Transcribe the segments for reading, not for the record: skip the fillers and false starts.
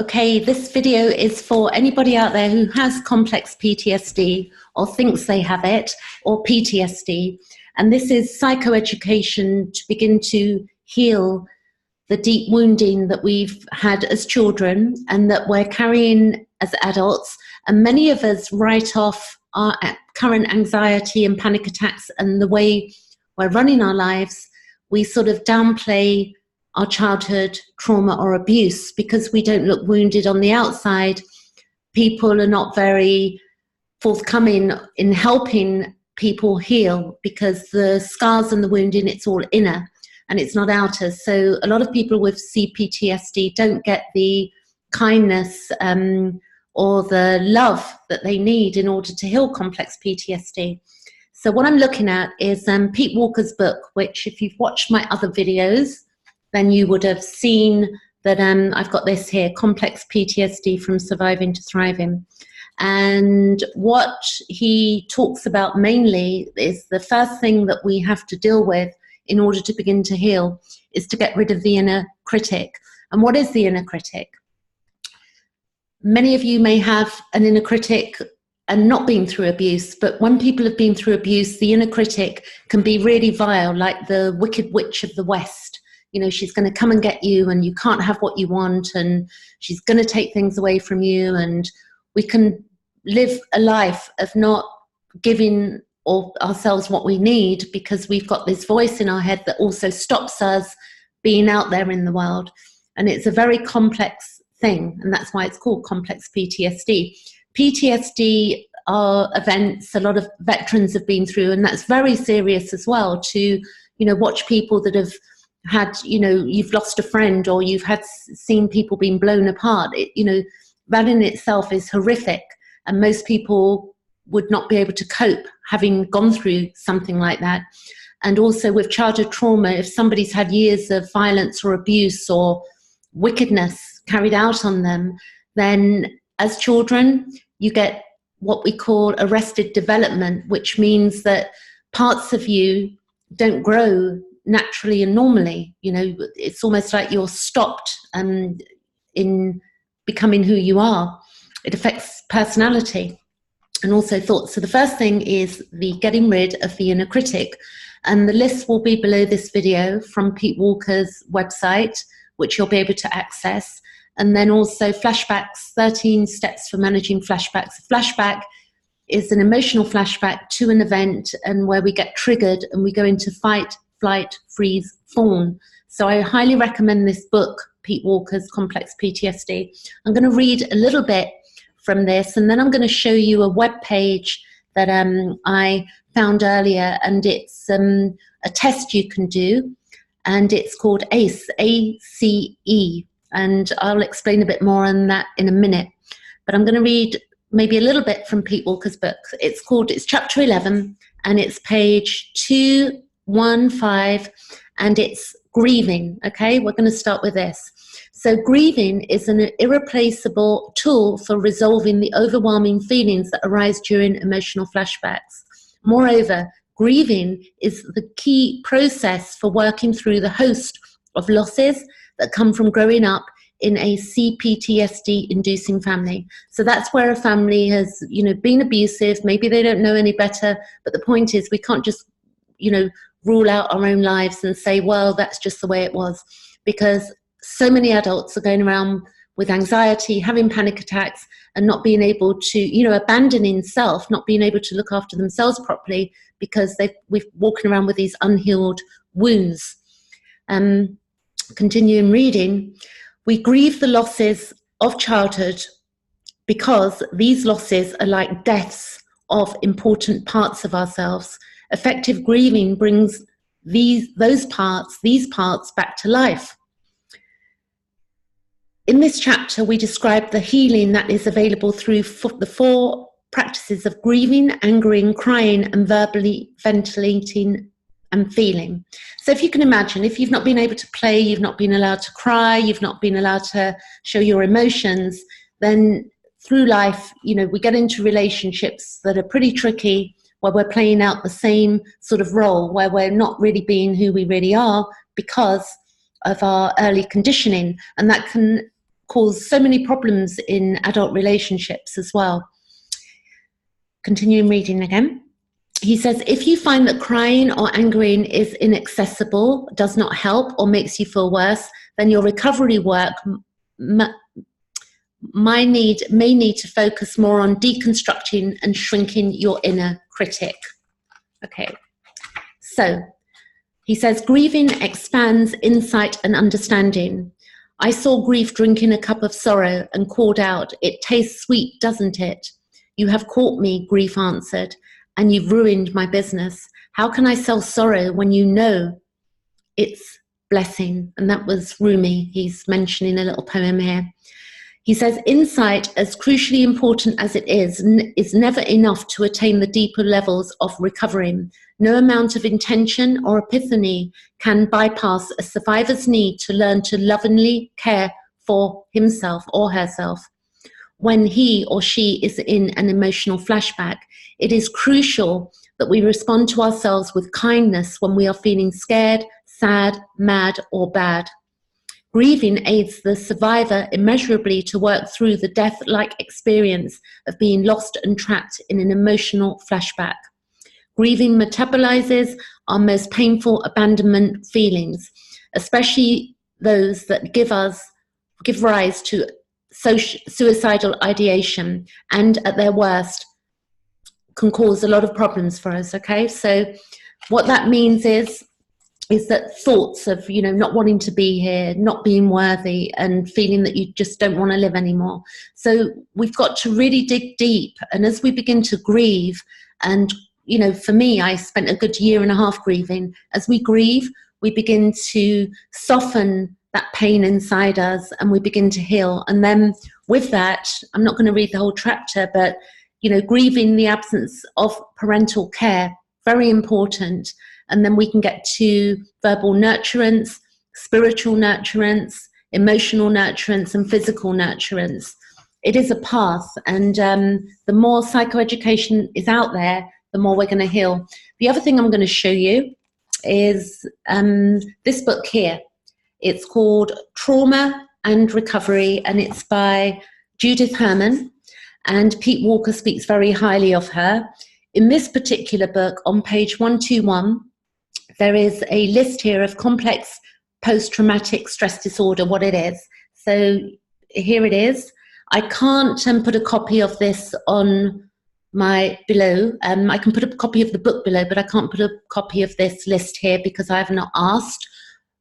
Okay, this video is for anybody out there who has complex PTSD or thinks they have it, or PTSD. And this is psychoeducation to begin to heal the deep wounding that we've had as children and that we're carrying as adults. And many of us write off our current anxiety and panic attacks and the way we're running our lives. We sort of downplay our childhood trauma or abuse because we don't look wounded on the outside. People are not very forthcoming in helping people heal because the scars and the wounding, it's all inner and it's not outer. So a lot of people with C-PTSD don't get the kindness or the love that they need in order to heal complex PTSD. So what I'm looking at is Pete Walker's book, which if you've watched my other videos, then you would have seen that I've got this here, Complex PTSD from Surviving to Thriving. And what he talks about mainly is the first thing that we have to deal with in order to begin to heal is to get rid of the inner critic. And what is the inner critic? Many of you may have an inner critic and not been through abuse, but when people have been through abuse, the inner critic can be really vile, like the Wicked Witch of the West. You know, she's going to come and get you and you can't have what you want and she's going to take things away from you, and we can live a life of not giving ourselves what we need because we've got this voice in our head that also stops us being out there in the world. And it's a very complex thing, and that's why it's called complex PTSD. PTSD are events a lot of veterans have been through, and that's very serious as well to, you know, watch people that have had, you know, you've lost a friend or you've had seen people being blown apart. You know, that in itself is horrific, and most people would not be able to cope having gone through something like that. And also with childhood trauma, if somebody's had years of violence or abuse or wickedness carried out on them, then as children you get what we call arrested development, which means that parts of you don't grow naturally and normally. You know, it's almost like you're stopped in becoming who you are. It affects personality and also thoughts. So the first thing is the getting rid of the inner critic, and the list will be below this video from Pete Walker's website, which you'll be able to access. And then also flashbacks, 13 steps for managing flashbacks. A flashback is an emotional flashback to an event and where we get triggered and we go into fight, flight, freeze, fawn. So I highly recommend this book, Pete Walker's Complex PTSD. I'm going to read a little bit from this, and then I'm going to show you a web page that I found earlier, and it's a test you can do, and it's called ACE, A-C-E, and I'll explain a bit more on that in a minute. But I'm going to read maybe a little bit from Pete Walker's book. It's chapter 11, and it's page 215, and it's grieving. Okay, we're going to start with this. So grieving is an irreplaceable tool for resolving the overwhelming feelings that arise during emotional flashbacks. Moreover, grieving is the key process for working through the host of losses that come from growing up in a C-PTSD inducing family. So that's where a family has, you know, been abusive. Maybe they don't know any better, but the point is we can't just, you know, rule out our own lives and say, well, that's just the way it was, because so many adults are going around with anxiety, having panic attacks, and not being able to, you know, abandoning self, not being able to look after themselves properly because we're walking around with these unhealed wounds. Continuing reading, we grieve the losses of childhood because these losses are like deaths of important parts of ourselves. Effective grieving brings these parts back to life. In this chapter, we describe the healing that is available through the 4 practices of grieving, angering, crying, and verbally ventilating and feeling. So if you can imagine, if you've not been able to play, you've not been allowed to cry, you've not been allowed to show your emotions, then through life, you know, we get into relationships that are pretty tricky, where we're playing out the same sort of role, where we're not really being who we really are because of our early conditioning. And that can cause so many problems in adult relationships as well. Continuing reading again. He says, if you find that crying or angering is inaccessible, does not help, or makes you feel worse, then your recovery work may need to focus more on deconstructing and shrinking your inner critic. Okay, so he says, grieving expands insight and understanding. I saw grief drinking a cup of sorrow and called out, it tastes sweet, doesn't it? You have caught me, grief answered, and you've ruined my business. How can I sell sorrow when you know it's blessing? And that was Rumi. He's mentioning a little poem here. He says, insight, as crucially important as it is never enough to attain the deeper levels of recovering. No amount of intention or epiphany can bypass a survivor's need to learn to lovingly care for himself or herself. When he or she is in an emotional flashback, it is crucial that we respond to ourselves with kindness when we are feeling scared, sad, mad, or bad. Grieving aids the survivor immeasurably to work through the death-like experience of being lost and trapped in an emotional flashback. Grieving metabolizes our most painful abandonment feelings, especially those that give rise to suicidal ideation, and at their worst can cause a lot of problems for us. Okay, so what that means is that thoughts of, you know, not wanting to be here, not being worthy, and feeling that you just don't want to live anymore. So we've got to really dig deep, and as we begin to grieve, and you know, for me, I spent a good 1.5 years grieving. As we grieve, we begin to soften that pain inside us, and we begin to heal. And then with that, I'm not going to read the whole chapter, but you know, grieving the absence of parental care, very important. And then we can get to verbal nurturance, spiritual nurturance, emotional nurturance, and physical nurturance. It is a path, and the more psychoeducation is out there, the more we're going to heal. The other thing I'm going to show you is this book here. It's called Trauma and Recovery, and it's by Judith Herman, and Pete Walker speaks very highly of her. In this particular book, on page 121, there is a list here of complex post-traumatic stress disorder, what it is. So here it is. I can't put a copy of this on my below. I can put a copy of the book below, but I can't put a copy of this list here because I have not asked.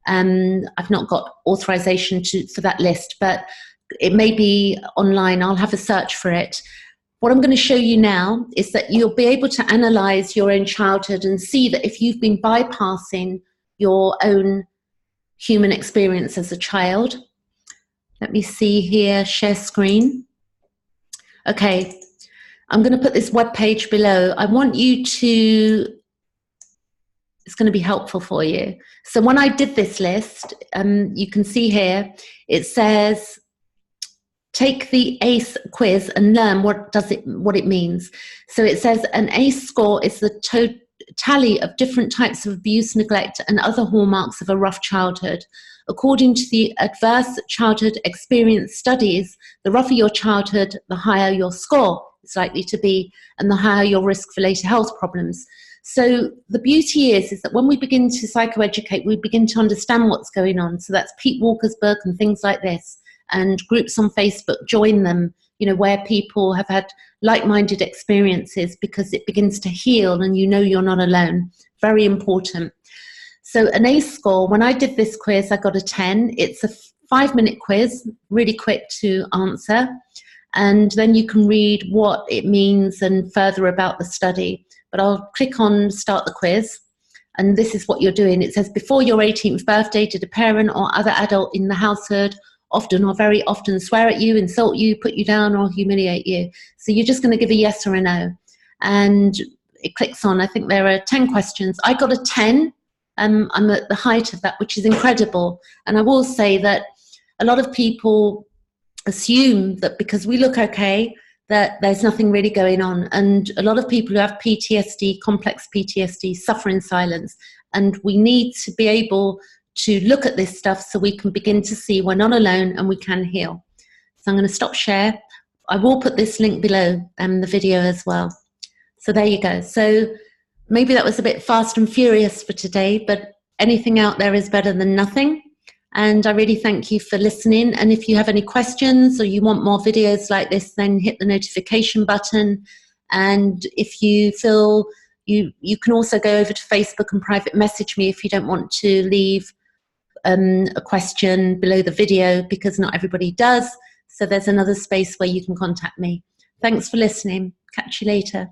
I've not got authorization for that list, but it may be online. I'll have a search for it. What I'm going to show you now is that you'll be able to analyze your own childhood and see that if you've been bypassing your own human experience as a child. Let me see here, share screen. Okay, I'm going to put this web page below. I want you to, it's going to be helpful for you. So when I did this list, you can see here, it says, take the ACE quiz and learn what it means. So it says an ACE score is the tally of different types of abuse, neglect, and other hallmarks of a rough childhood. According to the Adverse Childhood Experience Studies, the rougher your childhood, the higher your score is likely to be, and the higher your risk for later health problems. So the beauty is that when we begin to psychoeducate, we begin to understand what's going on. So that's Pete Walker's book and things like this, and groups on Facebook, join them, you know, where people have had like-minded experiences, because it begins to heal and you know you're not alone. Very important. So an ACE score, when I did this quiz, I got a 10. It's a 5-minute quiz, really quick to answer. And then you can read what it means and further about the study. But I'll click on start the quiz. And this is what you're doing. It says, before your 18th birthday, did a parent or other adult in the household often or very often swear at you, insult you, put you down, or humiliate you? So you're just going to give a yes or a no. And it clicks on, I think there are 10 questions. I got a 10. I'm at the height of that, which is incredible. And I will say that a lot of people assume that because we look okay, that there's nothing really going on. And a lot of people who have PTSD, complex PTSD, suffer in silence. And we need to be able to look at this stuff so we can begin to see we're not alone and we can heal. So I'm going to stop share. I will put this link below the video as well. So there you go. So maybe that was a bit fast and furious for today, but anything out there is better than nothing. And I really thank you for listening. And if you have any questions or you want more videos like this, then hit the notification button. And if you feel you can also go over to Facebook and private message me if you don't want to leave a question below the video, because not everybody does. So there's another space where you can contact me. Thanks for listening. Catch you later.